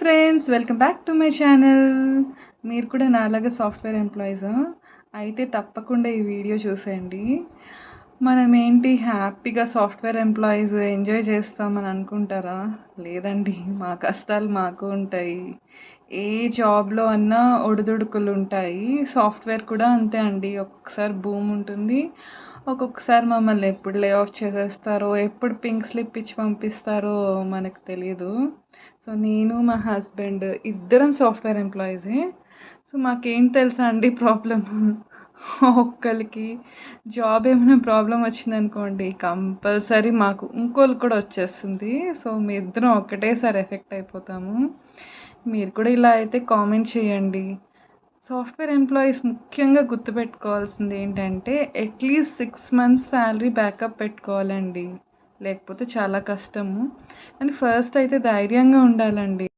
Friends welcome back to my channel. మీరు కూడా నాలాగా సాఫ్ట్వేర్ ఎంప్లాయీసా? అయితే తప్పకుండా ఈ వీడియో చూసేయండి. మనం ఏంటి హ్యాపీగా సాఫ్ట్వేర్ ఎంప్లాయీస్ ఎంజాయ్ చేస్తామని అనుకుంటారా? లేదండి, మా కష్టాలు మాకు ఉంటాయి. ఏ జాబ్లో అన్నా ఒడిదుడుకులు ఉంటాయి. సాఫ్ట్వేర్ కూడా అంతే అండి. ఒక్కొక్కసారి బూమ్ ఉంటుంది, ఒక్కొక్కసారి మమ్మల్ని ఎప్పుడు లే ఆఫ్ చేసేస్తారో, ఎప్పుడు పింక్ స్లిప్ ఇచ్చి పంపిస్తారో మనకు తెలియదు. సో నేను మా హస్బెండ్ ఇద్దరం సాఫ్ట్వేర్ ఎంప్లాయీసే. సో మాకేం తెలుసా అండి ప్రాబ్లమ్. ఒక్కరికి జాబ్ ఏమైనా ప్రాబ్లం వచ్చిందనుకోండి, కంపల్సరీ మాకు ఇంకోళ్ళకి కూడా వచ్చేస్తుంది. సో మీ ఇద్దరం ఒకటేసారి ఎఫెక్ట్ అయిపోతాము. మీరు కూడా ఇలా అయితే కామెంట్ చేయండి. సాఫ్ట్వేర్ ఎంప్లాయీస్ ముఖ్యంగా గుర్తుపెట్టుకోవాల్సింది ఏంటంటే అట్లీస్ట్ 6 months శాలరీ బ్యాకప్ పెట్టుకోవాలండి. లేకపోతే చాలా కష్టము. కానీ ఫస్ట్ అయితే ధైర్యంగా ఉండాలండి.